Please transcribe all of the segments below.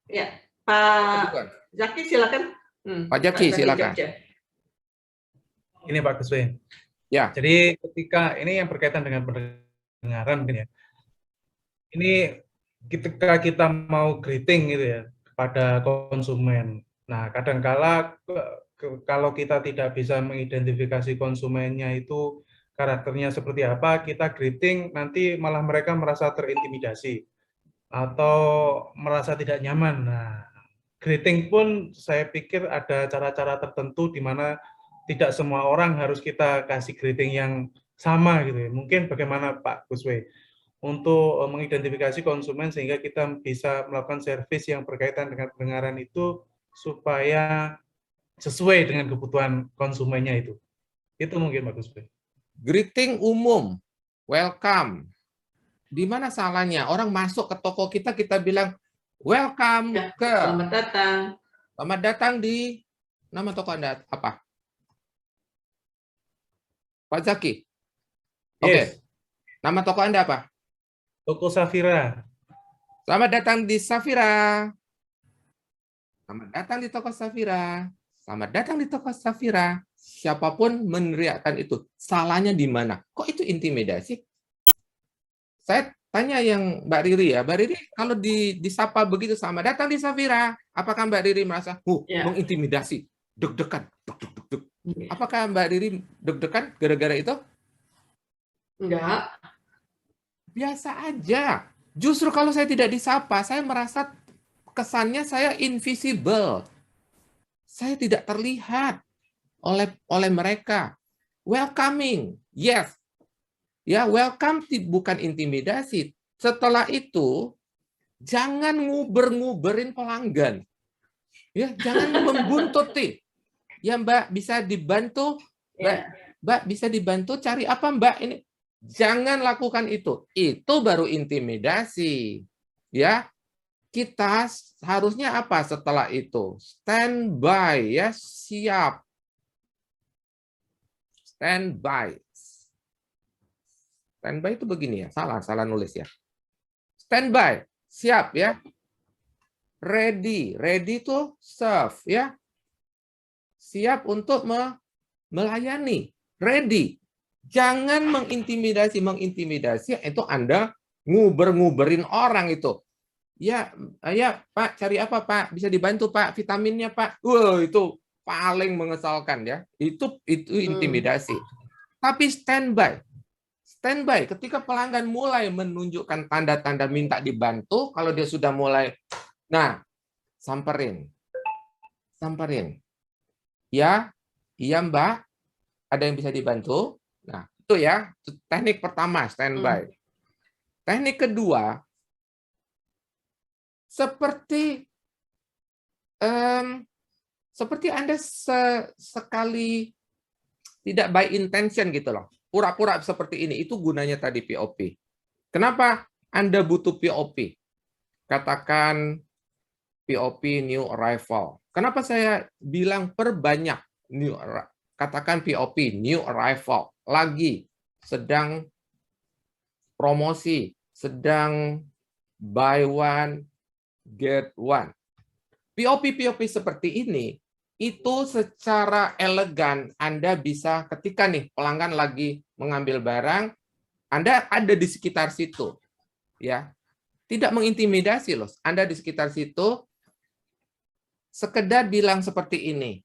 Ya, Oh, Pak bukan. Zaki silakan. Pak Pak Jaki, Zaki silakan. Jogja. Ini Pak Guswe. Ya. Jadi ketika ini yang berkaitan dengan pendengaran mungkin ya. Ini ketika kita mau greeting gitu ya kepada konsumen. Nah, kadangkala kalau kita tidak bisa mengidentifikasi konsumennya itu karakternya seperti apa, kita greeting nanti malah mereka merasa terintimidasi atau merasa tidak nyaman. Nah, greeting pun saya pikir ada cara-cara tertentu di mana tidak semua orang harus kita kasih greeting yang sama gitu ya. Mungkin bagaimana Pak Guswe untuk mengidentifikasi konsumen sehingga kita bisa melakukan servis yang berkaitan dengan pendengaran itu supaya sesuai dengan kebutuhan konsumennya itu. Itu mungkin Pak Guswe. Greeting umum, welcome. Di mana salahnya? Orang masuk ke toko kita, kita bilang, welcome Ya, ke. selamat datang. Selamat datang di, nama toko Anda apa? Pak Zaki? Oke. Yes. Nama toko Anda apa? Toko Safira. Selamat datang di Safira. Selamat datang di toko Safira. Selamat datang di toko Safira. Siapapun meneriakkan itu. Salahnya di mana? Kok itu intimidasi? Saya tanya yang Mbak Riri ya. Mbak Riri, kalau disapa begitu, selamat datang di Safira. Apakah Mbak Riri merasa, Ya. mengintimidasi? Deg-degan. Ya. Apakah Mbak Riri deg-degan gara-gara itu? Enggak. Biasa aja. Justru kalau saya tidak disapa, saya merasa kesannya saya invisible. Saya tidak terlihat oleh mereka. Welcoming, yes. Ya, welcome bukan intimidasi. Setelah itu, jangan nguber-nguberin pelanggan. Ya, jangan membuntuti. Ya, Mbak, bisa dibantu? Mbak, bisa dibantu cari apa, Mbak? Ini jangan lakukan itu. Itu baru intimidasi. Ya. Kita harusnya apa setelah itu? Standby, ya, siap. Standby. Standby itu begini ya, salah nulis ya. Standby, siap ya. Ready itu serve ya. Siap untuk melayani. Ready. Jangan mengintimidasi itu Anda nguber-nguberin orang itu. Ya Pak, cari apa Pak? Bisa dibantu Pak, vitaminnya Pak. Itu paling mengesalkan ya. Itu intimidasi. Tapi standby ketika pelanggan mulai menunjukkan tanda-tanda minta dibantu, kalau dia sudah mulai, nah, samperin. Ya, iya Mbak, ada yang bisa dibantu? Nah, itu ya, teknik pertama, standby. Teknik kedua, seperti Anda sekali tidak by intention gitu loh. Pura-pura seperti ini. Itu gunanya tadi POP. Kenapa Anda butuh POP? Katakan POP new arrival. Kenapa saya bilang perbanyak katakan POP new arrival. Lagi sedang promosi, sedang buy one get one. POP seperti ini, itu secara elegan Anda bisa ketika nih pelanggan lagi mengambil barang, Anda ada di sekitar situ. Ya. Tidak mengintimidasi loh. Anda di sekitar situ sekedar bilang seperti ini.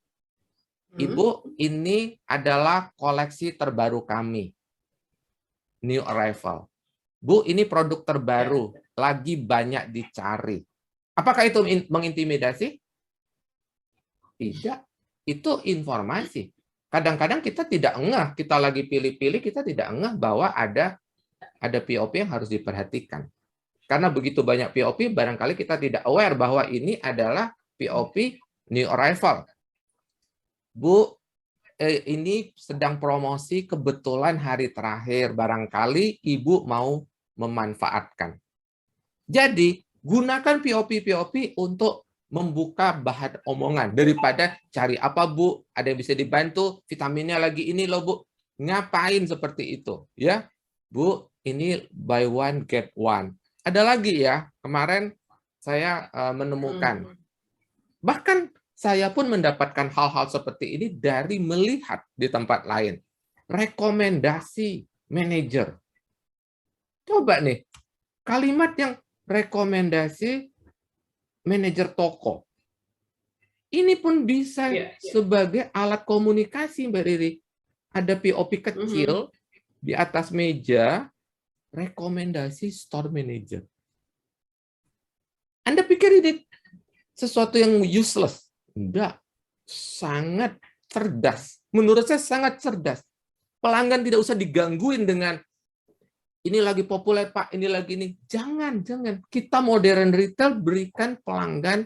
Ibu, ini adalah koleksi terbaru kami. New arrival. Bu, ini produk terbaru, lagi banyak dicari. Apakah itu mengintimidasi? Tidak. Itu informasi. Kadang-kadang kita tidak ngeh, kita lagi pilih-pilih, kita tidak ngeh bahwa ada POP yang harus diperhatikan. Karena begitu banyak POP, barangkali kita tidak aware bahwa ini adalah POP new arrival. Bu, ini sedang promosi, kebetulan hari terakhir, barangkali Ibu mau memanfaatkan. Jadi, gunakan POP untuk membuka bahan omongan. Daripada cari apa, Bu? Ada yang bisa dibantu? Vitaminnya lagi ini loh, Bu. Ngapain seperti itu? Ya, Bu, ini buy one, get one. Ada lagi ya, kemarin saya menemukan. Bahkan saya pun mendapatkan hal-hal seperti ini dari melihat di tempat lain. Rekomendasi manajer. Coba nih, kalimat yang rekomendasi manajer toko. Ini pun bisa sebagai alat komunikasi, Mbak Riri. Ada POP kecil di atas meja, rekomendasi store manager. Anda pikir ini sesuatu yang useless? Enggak. Sangat cerdas. Menurut saya sangat cerdas. Pelanggan tidak usah digangguin dengan ini lagi populer, Pak, ini lagi ini. Jangan. Kita modern retail berikan pelanggan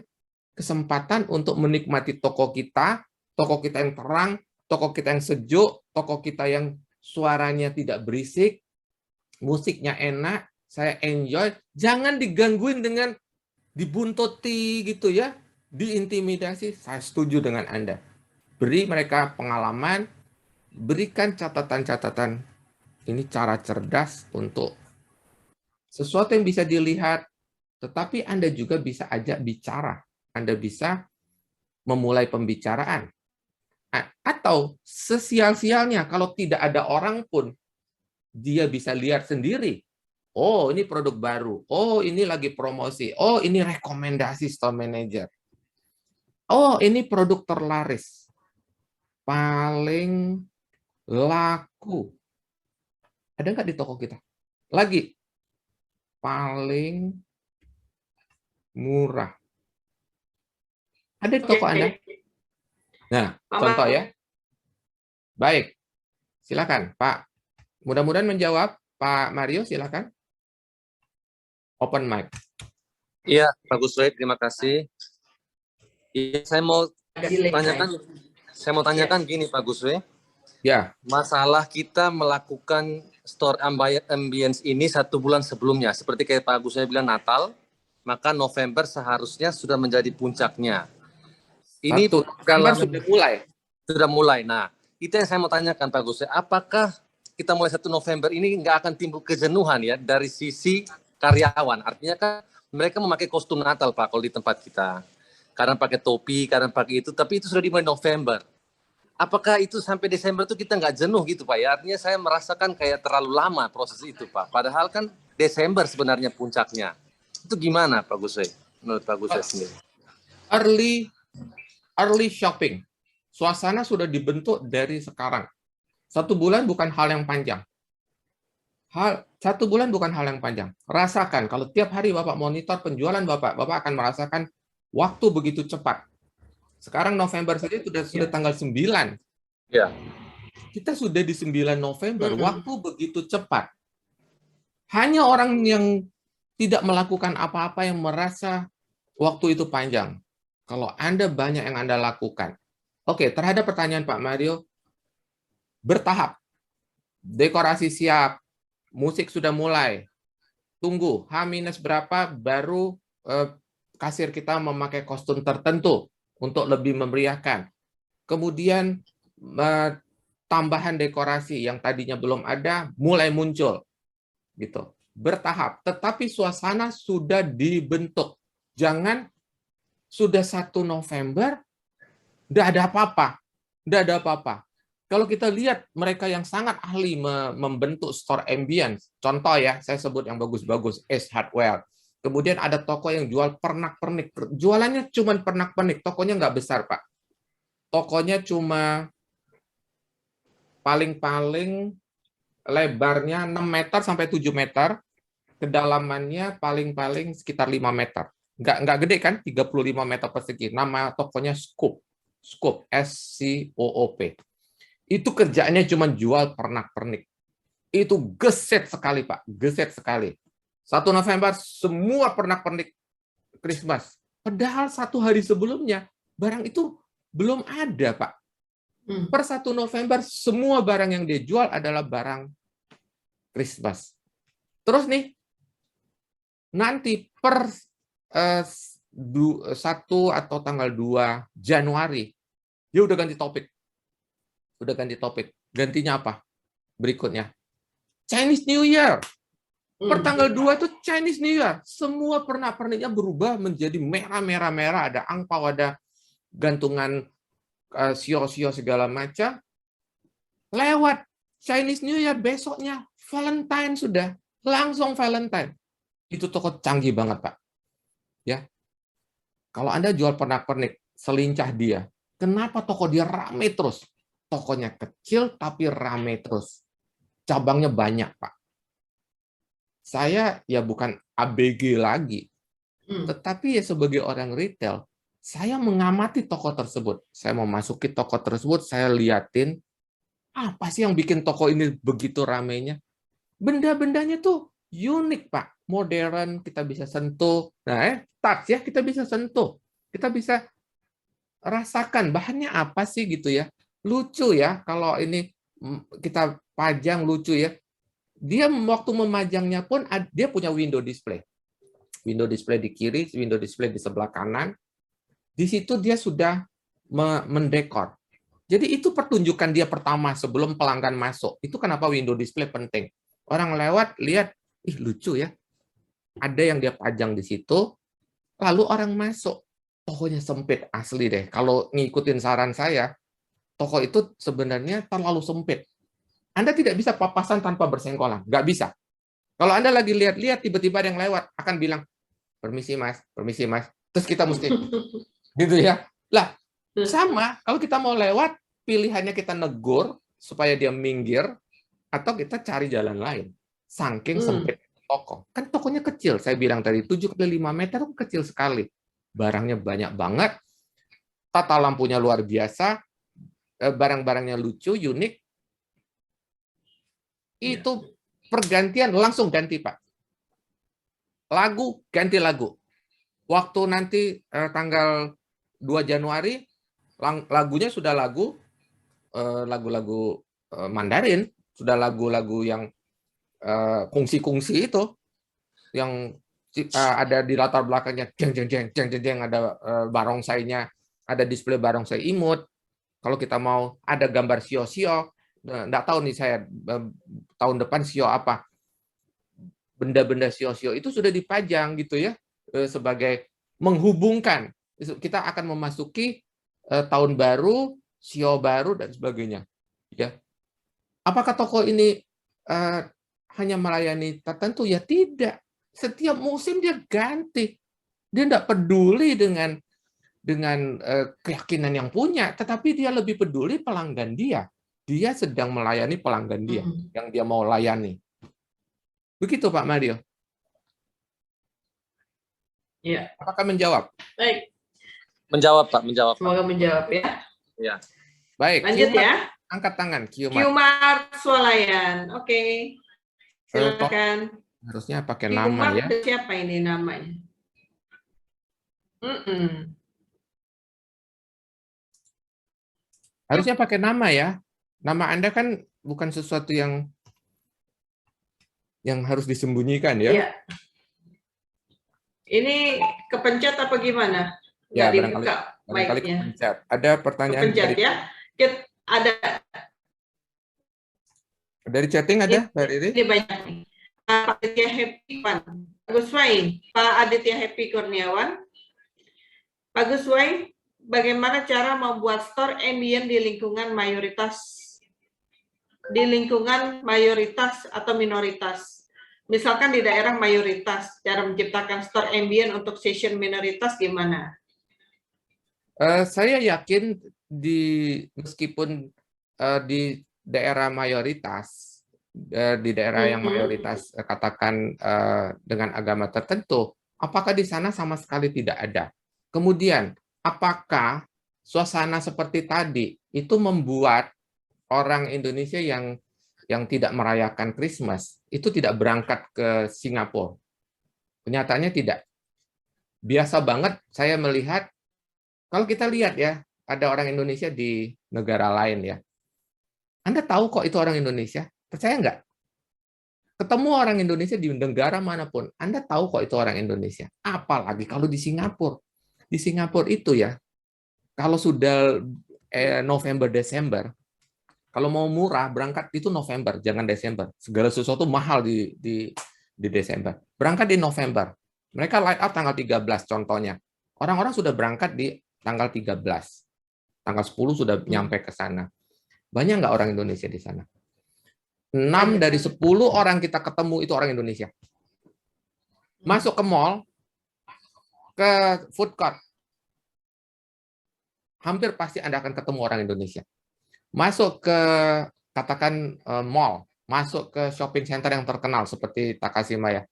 kesempatan untuk menikmati toko kita yang terang, toko kita yang sejuk, toko kita yang suaranya tidak berisik, musiknya enak, saya enjoy. Jangan digangguin dengan dibuntuti gitu ya, diintimidasi. Saya setuju dengan Anda. Beri mereka pengalaman, berikan catatan-catatan. Ini cara cerdas untuk sesuatu yang bisa dilihat, tetapi Anda juga bisa ajak bicara. Anda bisa memulai pembicaraan. Atau sesial-sialnya, kalau tidak ada orang pun, dia bisa lihat sendiri. Oh, ini produk baru. Oh, ini lagi promosi. Oh, ini rekomendasi store manager. Oh, ini produk terlaris. Paling laku. Ada nggak di toko kita? Lagi. Paling murah. Ada di toko Anda? Nah, contoh ya. Baik. Silakan, Pak. Mudah-mudahan menjawab. Pak Mario, silakan. Open mic. Iya, Pak Guswe, terima kasih. Iya, saya mau tanyakan gini, Pak Guswe. Ya. Masalah kita melakukan store ambience ini 1 bulan sebelumnya, seperti kayak Pak Guswe bilang Natal, maka November seharusnya sudah menjadi puncaknya. Ini kalau sudah mulai. Nah, itu yang saya mau tanyakan Pak Guswe. Apakah kita mulai 1 November ini nggak akan timbul kejenuhan ya dari sisi karyawan? Artinya kan mereka memakai kostum Natal, Pak, kalau di tempat kita. Kadang pakai topi, kadang pakai itu, tapi itu sudah dimulai November. Apakah itu sampai Desember itu kita nggak jenuh gitu, Pak? Ya, artinya saya merasakan kayak terlalu lama proses itu, Pak. Padahal kan Desember sebenarnya puncaknya. Itu gimana, Pak Guswe? Menurut Pak Guswe sendiri. Early shopping. Suasana sudah dibentuk dari sekarang. 1 bulan bukan hal yang panjang. 1 bulan bukan hal yang panjang. Rasakan, kalau tiap hari Bapak monitor penjualan Bapak akan merasakan waktu begitu cepat. Sekarang November saja sudah tanggal 9. Ya. Kita sudah di 9 November, waktu begitu cepat. Hanya orang yang tidak melakukan apa-apa yang merasa waktu itu panjang. Kalau Anda banyak yang Anda lakukan. Oke, terhadap pertanyaan Pak Mario, bertahap. Dekorasi siap, musik sudah mulai. Tunggu, H- berapa baru kasir kita memakai kostum tertentu untuk lebih memeriahkan. Kemudian tambahan dekorasi yang tadinya belum ada mulai muncul. Gitu. Bertahap, tetapi suasana sudah dibentuk. Jangan sudah 1 November tidak ada apa-apa. Tidak ada apa-apa. Kalau kita lihat mereka yang sangat ahli membentuk store ambience, contoh ya, saya sebut yang bagus-bagus, Ace Hardware. Kemudian ada toko yang jual pernak-pernik. Jualannya cuma pernak-pernik. Tokonya nggak besar, Pak. Tokonya cuma paling-paling lebarnya 6 meter sampai 7 meter. Kedalamannya paling-paling sekitar 5 meter. Nggak gede kan? 35 meter persegi. Nama tokonya Scoop. Scoop. S-C-O-O-P. Itu kerjaannya cuma jual pernak-pernik. Itu geset sekali, Pak. Geset sekali. 1 November semua pernak-pernik Christmas. Padahal 1 hari sebelumnya barang itu belum ada, Pak. Per 1 November semua barang yang dia jual adalah barang Christmas. Terus nih, nanti per 1 atau tanggal 2 Januari, dia udah ganti topik. Udah ganti topik. Gantinya apa? Berikutnya. Chinese New Year. Pertanggal 2 itu Chinese New Year. Semua pernak-perniknya berubah menjadi merah-merah-merah. Ada angpau, ada gantungan sio-sio segala macam. Lewat Chinese New Year, besoknya Valentine sudah. Langsung Valentine. Itu toko canggih banget, Pak. Ya. Kalau Anda jual pernak-pernik, selincah dia. Kenapa toko dia rame terus? Tokonya kecil tapi rame terus. Cabangnya banyak, Pak. Saya ya bukan ABG lagi, tetapi ya sebagai orang retail, saya mengamati toko tersebut. Saya mau masuki toko tersebut, saya liatin apa sih yang bikin toko ini begitu ramainya. Benda-bendanya tuh unik, Pak. Modern, kita bisa sentuh. Nah, touch ya, kita bisa sentuh. Kita bisa rasakan bahannya apa sih gitu ya. Lucu ya, kalau ini kita pajang lucu ya. Dia waktu memajangnya pun dia punya window display. Window display di kiri, window display di sebelah kanan. Di situ dia sudah mendekor. Jadi itu pertunjukan dia pertama sebelum pelanggan masuk. Itu kenapa window display penting. Orang lewat lihat, ih lucu ya. Ada yang dia pajang di situ, lalu orang masuk. Tokonya sempit asli deh. Kalau ngikutin saran saya, toko itu sebenarnya terlalu sempit. Anda tidak bisa papasan tanpa bersenggolan, nggak bisa. Kalau Anda lagi lihat-lihat, tiba-tiba ada yang lewat, akan bilang, permisi mas, terus kita mesti, gitu ya. Lah, sama, kalau kita mau lewat, pilihannya kita negur, supaya dia minggir, atau kita cari jalan lain. Saking sempit toko. Kan tokonya kecil, saya bilang tadi, 7 kali 5 meter, kecil sekali. Barangnya banyak banget, tata lampunya luar biasa, barang-barangnya lucu, unik, itu pergantian langsung ganti, Pak. Lagu, ganti lagu. Waktu nanti tanggal 2 Januari, lagunya sudah lagu-lagu Mandarin, sudah lagu-lagu yang kungsi-kungsi itu, yang ada di latar belakangnya, jeng, ada barongsainya, ada display barongsai imut. Kalau kita mau ada gambar sio-sio, nggak tahu nih saya tahun depan sio apa, benda-benda sio-sio itu sudah dipajang gitu ya, sebagai menghubungkan kita akan memasuki tahun baru, sio baru dan sebagainya. Ya, apakah toko ini hanya melayani tertentu? Ya tidak. Setiap musim dia ganti. Dia tidak peduli dengan keyakinan yang punya, tetapi dia lebih peduli pelanggan dia. Dia sedang melayani pelanggan dia yang dia mau layani. Begitu Pak Mario. Ya. Apakah menjawab? Baik. Menjawab Pak, menjawab. Semoga menjawab ya. Ya. Baik. Lanjut Qmart, ya. angkat tangan. Qmart Swalayan. Oke. Silakan. Harusnya pakai nama ya. Qmart siapa ini namanya? Harusnya pakai nama ya. Nama Anda kan bukan sesuatu yang harus disembunyikan ya. Iya. Ini kepencet apa gimana? Ya, Barangkali kepencet. Ada pertanyaan kepencet ya. Ada dari chatting ada, Mbak Riri? Ini banyak nih. Pak Aditya Happy Gus Wai, Pak Aditya Happy Kurniawan. Pak Gus Wai, bagaimana cara membuat store ambient di lingkungan mayoritas atau minoritas? Misalkan di daerah mayoritas, cara menciptakan store ambient untuk session minoritas gimana? Saya yakin meskipun di daerah mayoritas, di daerah yang mayoritas katakan dengan agama tertentu, apakah di sana sama sekali tidak ada? Kemudian, apakah suasana seperti tadi itu membuat orang Indonesia yang tidak merayakan Christmas itu tidak berangkat ke Singapura? Kenyataannya tidak. Biasa banget saya melihat, kalau kita lihat ya, ada orang Indonesia di negara lain ya. Anda tahu kok itu orang Indonesia? Percaya nggak? Ketemu orang Indonesia di negara manapun, Anda tahu kok itu orang Indonesia. Apalagi kalau di Singapura. Di Singapura itu ya, kalau sudah November, Desember, kalau mau murah, berangkat itu November, jangan Desember. Segala sesuatu mahal di di Desember. Berangkat di November. Mereka light up tanggal 13 contohnya. Orang-orang sudah berangkat di tanggal 13. Tanggal 10 sudah nyampe ke sana. Banyak nggak orang Indonesia di sana? 6 dari 10 orang kita ketemu itu orang Indonesia. Masuk ke mall, ke food court, hampir pasti Anda akan ketemu orang Indonesia. Masuk ke, katakan mall, masuk ke shopping center yang terkenal seperti Takashimaya,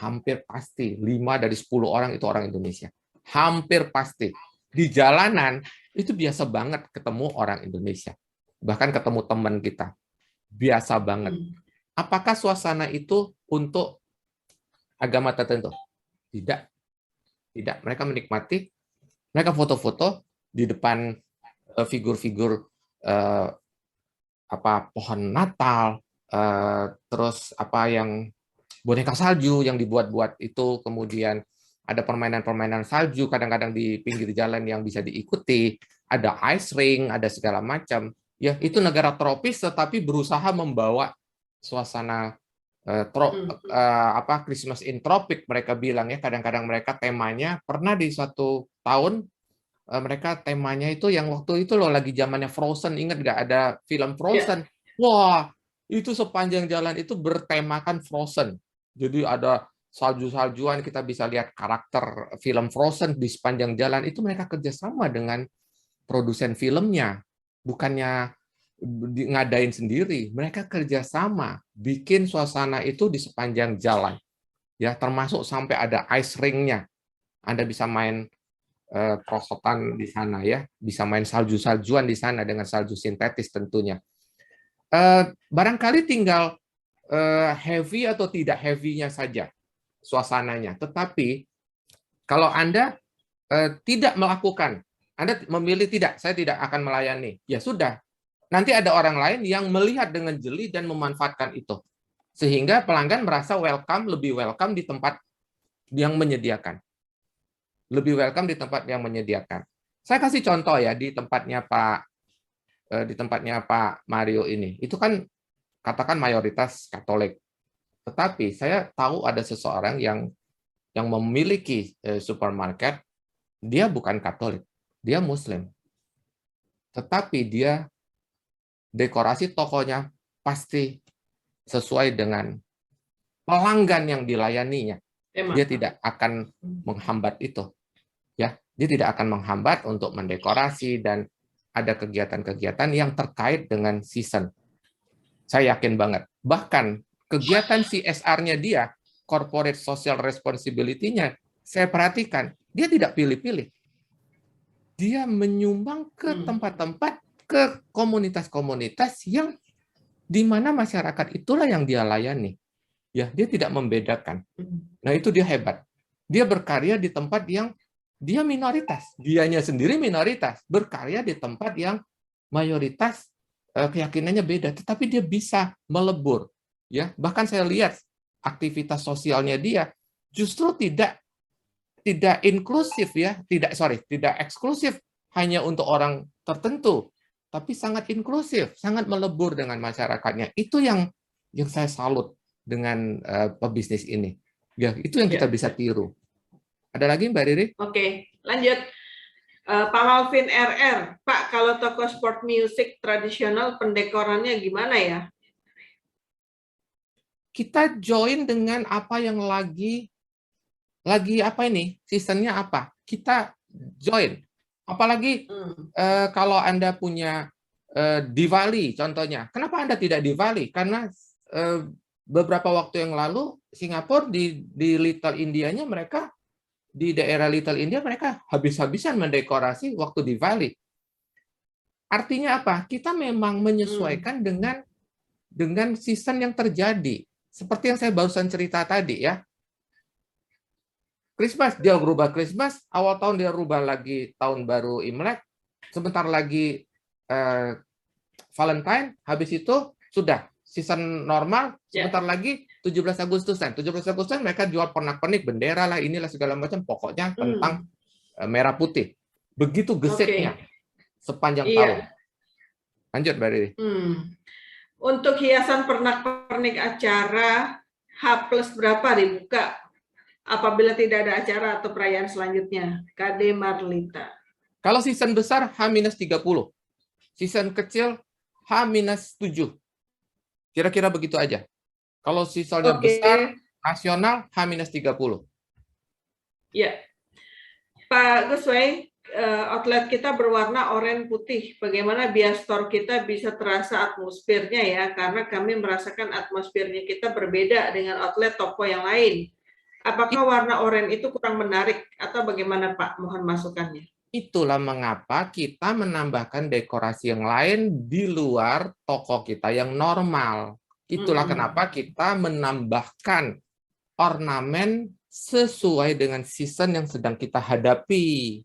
hampir pasti 5 dari 10 orang itu orang Indonesia. Hampir pasti. Di jalanan, itu biasa banget ketemu orang Indonesia. Bahkan ketemu teman kita. Biasa banget. Apakah suasana itu untuk agama tertentu? Tidak. Tidak. Mereka menikmati, mereka foto-foto di depan figur-figur pohon Natal, terus yang boneka salju yang dibuat-buat itu, kemudian ada permainan-permainan salju kadang-kadang di pinggir jalan yang bisa diikuti, ada ice ring, ada segala macam. Ya, itu negara tropis tetapi berusaha membawa suasana Christmas in tropic mereka bilang ya. Kadang-kadang mereka temanya, pernah di suatu tahun mereka temanya itu yang waktu itu loh lagi zamannya Frozen, ingat nggak ada film Frozen? Wah, itu sepanjang jalan itu bertemakan Frozen. Jadi ada salju-saljuan, kita bisa lihat karakter film Frozen di sepanjang jalan. Itu mereka kerjasama dengan produsen filmnya, bukannya ngadain sendiri. Mereka kerjasama, bikin suasana itu di sepanjang jalan. Ya, termasuk sampai ada ice ring-nya. Anda bisa main prosotan di sana ya, bisa main salju-saljuan di sana dengan salju sintetis tentunya. Barangkali tinggal heavy atau tidak heavy-nya saja suasananya. Tetapi kalau Anda tidak melakukan, Anda memilih tidak, saya tidak akan melayani, ya sudah. Nanti ada orang lain yang melihat dengan jeli dan memanfaatkan itu. Sehingga pelanggan merasa lebih welcome di tempat yang menyediakan. Lebih welcome di tempat yang menyediakan. Saya kasih contoh ya di tempatnya Pak Mario ini. Itu kan katakan mayoritas Katolik. Tetapi saya tahu ada seseorang yang memiliki supermarket, dia bukan Katolik, dia Muslim. Tetapi dia dekorasi tokonya pasti sesuai dengan pelanggan yang dilayaninya. Dia tidak akan menghambat itu. Ya, dia tidak akan menghambat untuk mendekorasi dan ada kegiatan-kegiatan yang terkait dengan season. Saya yakin banget. Bahkan kegiatan CSR-nya dia, corporate social responsibility-nya, saya perhatikan, dia tidak pilih-pilih. Dia menyumbang ke tempat-tempat, ke komunitas-komunitas yang di mana masyarakat itulah yang dia layani. Ya, dia tidak membedakan. Nah, itu dia hebat. Dia berkarya di tempat yang dia minoritas. Dianya sendiri minoritas, berkarya di tempat yang mayoritas keyakinannya beda, tetapi dia bisa melebur. Ya, bahkan saya lihat aktivitas sosialnya dia justru tidak inklusif ya, tidak eksklusif hanya untuk orang tertentu, tapi sangat inklusif, sangat melebur dengan masyarakatnya. Itu yang saya salut dengan pebisnis ini. Ya, itu yang kita bisa tiru. Ada lagi Mbak Riri? Oke, lanjut. Pak Malvin RR, Pak, kalau toko sport music tradisional pendekorannya gimana ya? Kita join dengan apa yang lagi apa ini? Seasonnya apa? Kita join. Apalagi kalau Anda punya Diwali contohnya. Kenapa Anda tidak Diwali? Karena beberapa waktu yang lalu Singapura di Little India-nya mereka di daerah Little India mereka habis-habisan mendekorasi waktu Diwali. Artinya apa? Kita memang menyesuaikan dengan season yang terjadi. Seperti yang saya barusan cerita tadi ya. Christmas, dia berubah Christmas, awal tahun dia rubah lagi tahun baru Imlek, sebentar lagi Valentine, habis itu sudah season normal, sebentar lagi 17 Agustusan. 17 Agustusan mereka jual pernak-pernik, bendera lah, inilah segala macam, pokoknya tentang merah putih. Begitu geseknya sepanjang tahun. Lanjut, Mbak Riri. Untuk hiasan pernak-pernik acara, H plus berapa dibuka apabila tidak ada acara atau perayaan selanjutnya? KD Marlita. Kalau season besar H-30. Season kecil H-7. Kira-kira begitu aja. Kalau seasonnya Oke, besar, nasional H-30. ya. Pak Gusway, outlet kita berwarna oranye putih. Bagaimana biar store kita bisa terasa atmosfernya ya? Karena kami merasakan atmosfernya kita berbeda dengan outlet toko yang lain. Apakah warna oranye itu kurang menarik atau bagaimana Pak? Mohon masukannya. Itulah mengapa kita menambahkan dekorasi yang lain di luar toko kita yang normal. Itulah kenapa kita menambahkan ornamen sesuai dengan season yang sedang kita hadapi.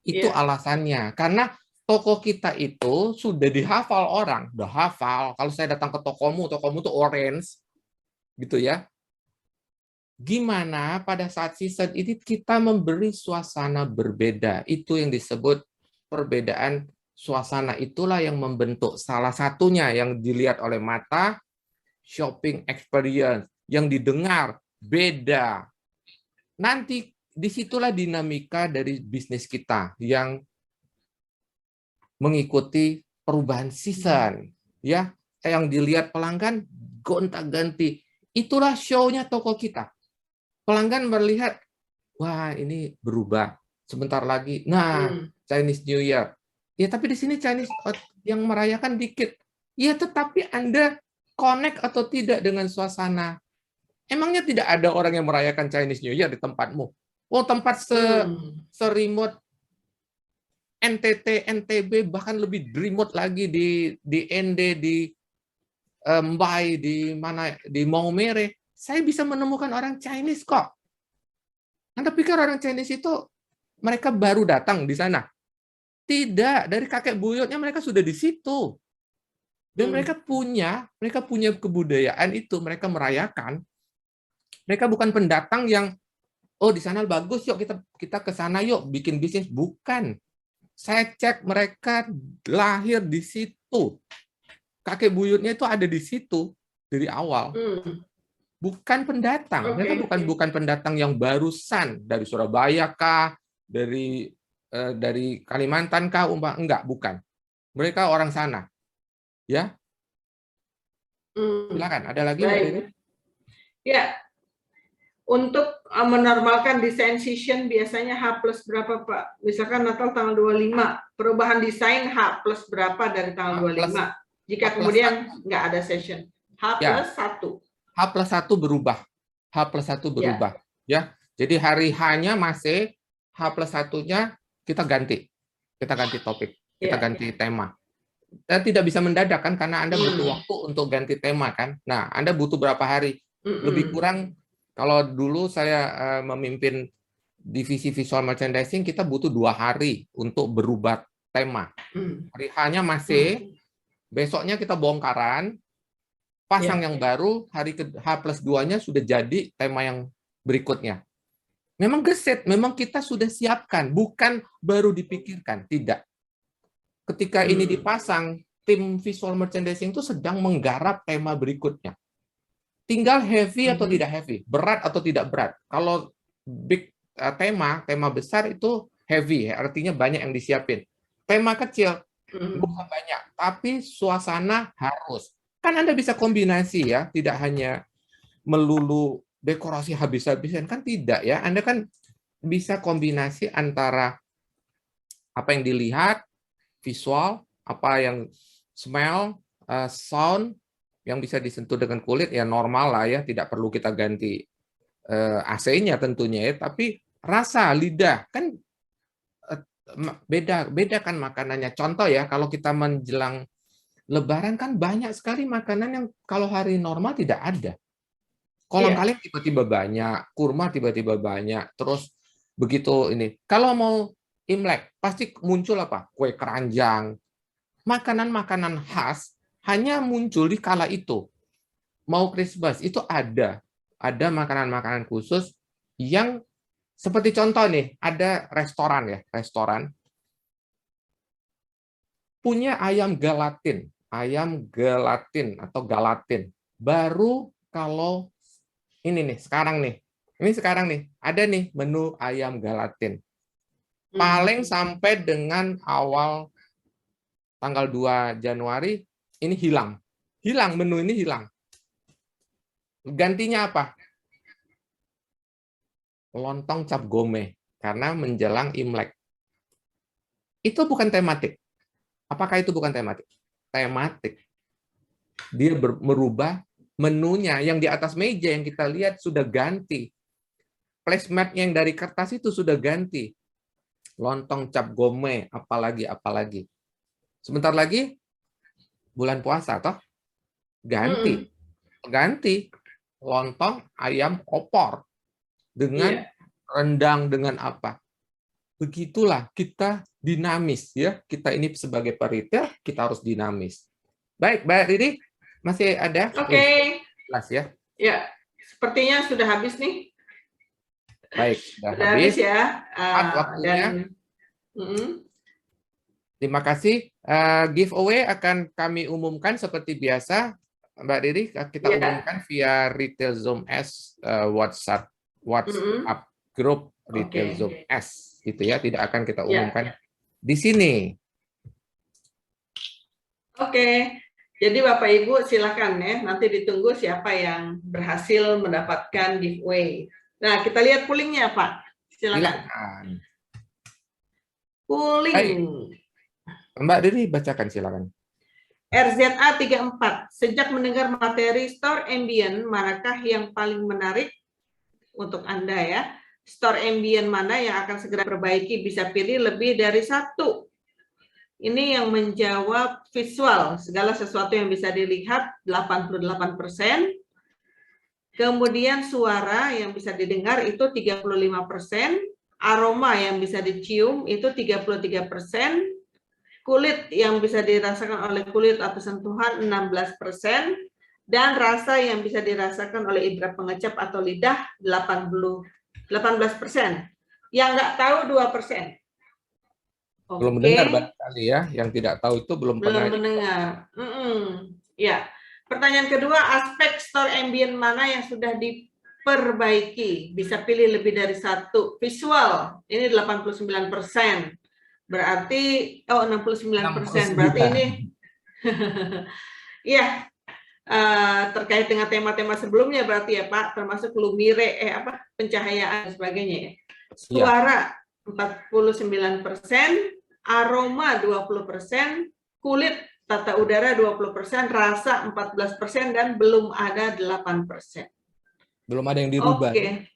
Itu alasannya. Karena toko kita itu sudah dihafal orang. Udah hafal. Kalau saya datang ke tokomu tuh orange. Gitu ya. Gimana pada saat season ini kita memberi suasana berbeda. Itu yang disebut perbedaan suasana. Itulah yang membentuk salah satunya yang dilihat oleh mata, shopping experience. Yang didengar, beda. Nanti disitulah dinamika dari bisnis kita yang mengikuti perubahan season. Ya, yang dilihat pelanggan gonta-ganti. Itulah show-nya toko kita. Pelanggan melihat, wah ini berubah. Sebentar lagi, nah Chinese New Year. Ya tapi di sini Chinese yang merayakan dikit. Ya tetapi Anda connect atau tidak dengan suasana. Emangnya tidak ada orang yang merayakan Chinese New Year di tempatmu? Oh tempat se-remote NTT, NTB, bahkan lebih remote lagi di ND, di Mbai, di mana di Maumere. Saya bisa menemukan orang Chinese kok. Anda pikir orang Chinese itu mereka baru datang di sana? Tidak, dari kakek buyutnya mereka sudah di situ. Dan mereka punya kebudayaan itu, mereka merayakan. Mereka bukan pendatang yang oh di sana bagus yuk kita ke sana yuk bikin bisnis, bukan. Saya cek mereka lahir di situ. Kakek buyutnya itu ada di situ dari awal. Bukan pendatang, mereka bukan pendatang yang barusan dari Surabaya kah, dari Kalimantan kah, enggak, bukan. Mereka orang sana. Ya. Silakan, ada lagi Mbak Dewi? Ya. Untuk menormalkan desain season biasanya H plus berapa Pak? Misalkan Natal tanggal 25, perubahan desain H plus berapa dari tanggal 25? Jika kemudian nggak ada session. H plus 1. H plus 1 berubah. H plus 1 berubah. Ya. Jadi hari H-nya masih, H plus 1-nya kita ganti. Kita ganti topik. Kita ganti tema. Dan tidak bisa mendadak kan, karena Anda butuh waktu untuk ganti tema kan. Nah, Anda butuh berapa hari? Lebih kurang, kalau dulu saya memimpin divisi visual merchandising, kita butuh 2 hari untuk berubah tema. Hari H-nya masih, besoknya kita bongkaran, pasang yang baru, hari H plus 2-nya sudah jadi tema yang berikutnya. Memang gesit, memang kita sudah siapkan, bukan baru dipikirkan, tidak. Ketika ini dipasang, tim visual merchandising itu sedang menggarap tema berikutnya. Tinggal heavy atau tidak heavy, berat atau tidak berat. Kalau big tema besar itu heavy, artinya banyak yang disiapin. Tema kecil, bukan banyak, tapi suasana harus. Kan Anda bisa kombinasi ya, tidak hanya melulu dekorasi habis-habisan, kan tidak ya. Anda kan bisa kombinasi antara apa yang dilihat, visual, apa yang smell, sound, yang bisa disentuh dengan kulit, ya normal lah ya, tidak perlu kita ganti AC-nya tentunya ya, tapi rasa, lidah, kan beda kan makanannya. Contoh ya, kalau kita menjelang Lebaran kan banyak sekali makanan yang kalau hari normal tidak ada. Kolang-kaling tiba-tiba banyak, kurma tiba-tiba banyak, terus begitu ini. Kalau mau Imlek, pasti muncul apa? Kue keranjang. Makanan-makanan khas hanya muncul di kala itu. Mau Christmas, itu ada. Ada makanan-makanan khusus yang seperti contoh nih, ada restoran ya, restoran punya ayam gelatin atau galatin. Baru kalau Ini nih, sekarang nih. Ini sekarang nih, ada nih menu ayam gelatin. Paling sampai dengan awal tanggal 2 Januari, ini hilang. Hilang, menu ini hilang. Gantinya apa? Lontong cap gome, karena menjelang Imlek. Itu bukan tematik. Apakah itu bukan tematik? Tematik. Dia merubah menunya, yang di atas meja yang kita lihat sudah ganti. Placemat yang dari kertas itu sudah ganti. Lontong cap gome, apalagi. Sebentar lagi bulan puasa toh? Ganti. Ganti lontong ayam opor dengan rendang, dengan apa. Begitulah kita dinamis ya. Kita ini sebagai peritel, kita harus dinamis. Baik, Mbak Riri, masih ada? Oke. Jelas ya. Ya, sepertinya sudah habis nih. Baik, sudah habis habis ya. waktunya. Terima kasih. Giveaway akan kami umumkan seperti biasa, Mbak Riri. Kita umumkan via Retail Zoom S WhatsApp Group Retail Zoom S, gitu ya. Tidak akan kita umumkan di sini. Oke. Jadi Bapak Ibu silakan ya. Nanti ditunggu siapa yang berhasil mendapatkan giveaway. Nah, kita lihat poolingnya, Pak. Silakan. Pooling. Mbak Riri, bacakan silakan. RZA 34. Sejak mendengar materi store ambient, manakah yang paling menarik untuk Anda ya? Store ambient mana yang akan segera perbaiki? Bisa pilih lebih dari satu. Ini yang menjawab visual. Segala sesuatu yang bisa dilihat 88%. Kemudian suara yang bisa didengar itu 35%, aroma yang bisa dicium itu 33%, kulit yang bisa dirasakan oleh kulit atau sentuhan 16%, dan rasa yang bisa dirasakan oleh indera pengecap atau lidah 18%. Yang nggak tahu 2%. Belum mendengar barangkali ya, yang tidak tahu itu belum pernah mendengar. Ya. Pertanyaan kedua, aspek store ambient mana yang sudah diperbaiki? Bisa pilih lebih dari satu. Visual, ini 89%. Berarti, 69%. Berarti ini, ya, terkait dengan tema-tema sebelumnya berarti ya Pak, termasuk lumire, pencahayaan dan sebagainya ya. Suara, 49%, aroma 20%, kulit tata udara 20%, rasa 14%, dan belum ada 8%. Belum ada yang dirubah. Oke.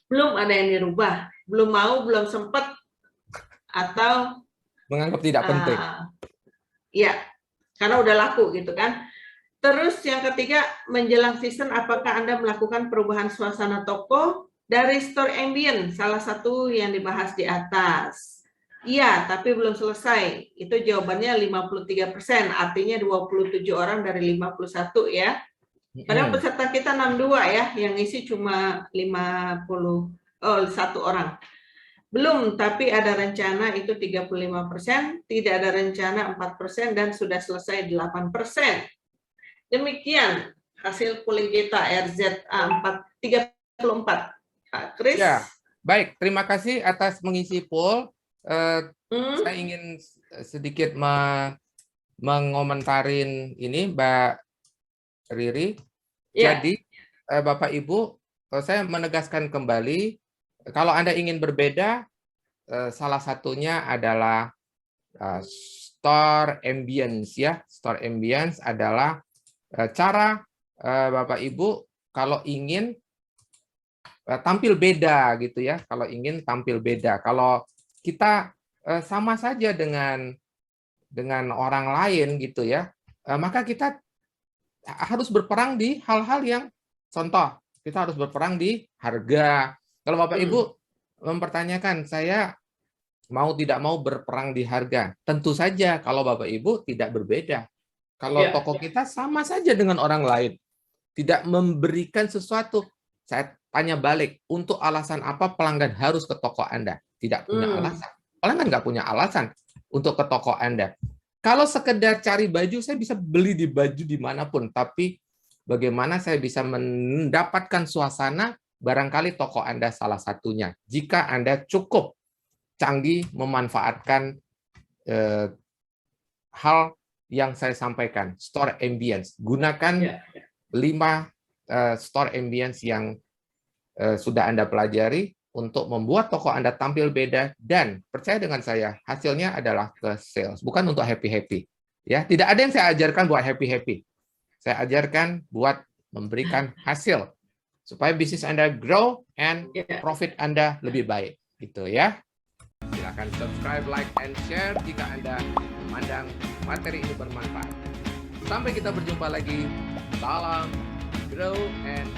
Belum ada yang dirubah. Belum mau, belum sempat, atau menganggap tidak penting. Ya, karena udah laku gitu kan. Terus yang ketiga, menjelang season, apakah Anda melakukan perubahan suasana toko dari store ambient? Salah satu yang dibahas di atas. Iya, tapi belum selesai. Itu jawabannya 53%, artinya 27 orang dari 51 ya. Padahal peserta kita 62 ya, yang ngisi cuma 1 orang. Belum, tapi ada rencana itu 35%, tidak ada rencana 4%, dan sudah selesai 8%. Demikian hasil pooling kita RZA 34. Pak Kris. Ya, baik. Terima kasih atas mengisi poll. Saya ingin sedikit mengomentarin ini, Mbak Riri. Jadi, Bapak Ibu, saya menegaskan kembali, kalau Anda ingin berbeda, salah satunya adalah store ambience ya. Store ambience adalah cara Bapak Ibu kalau ingin tampil beda gitu ya. Kalau ingin tampil beda, kalau kita sama saja dengan orang lain gitu ya, maka kita harus berperang di hal-hal yang contoh. Kita harus berperang di harga. Kalau Bapak Ibu mempertanyakan, saya mau tidak mau berperang di harga, tentu saja kalau Bapak Ibu tidak berbeda. Kalau toko kita sama saja dengan orang lain, tidak memberikan sesuatu, saya tanya balik, untuk alasan apa pelanggan harus ke toko Anda? Tidak punya alasan. Pelanggan nggak punya alasan untuk ke toko Anda. Kalau sekedar cari baju, saya bisa beli di baju dimanapun, tapi bagaimana saya bisa mendapatkan suasana, barangkali toko Anda salah satunya. Jika Anda cukup canggih memanfaatkan hal yang saya sampaikan, store ambience. Gunakan 5 store ambience yang sudah Anda pelajari untuk membuat toko Anda tampil beda, dan percaya dengan saya, hasilnya adalah ke sales, bukan untuk happy-happy. Ya, tidak ada yang saya ajarkan buat happy-happy. Saya ajarkan buat memberikan hasil supaya bisnis Anda grow and profit Anda lebih baik, gitu ya. Silakan subscribe, like, and share jika Anda memandang materi ini bermanfaat. Sampai kita berjumpa lagi. Salam, grow and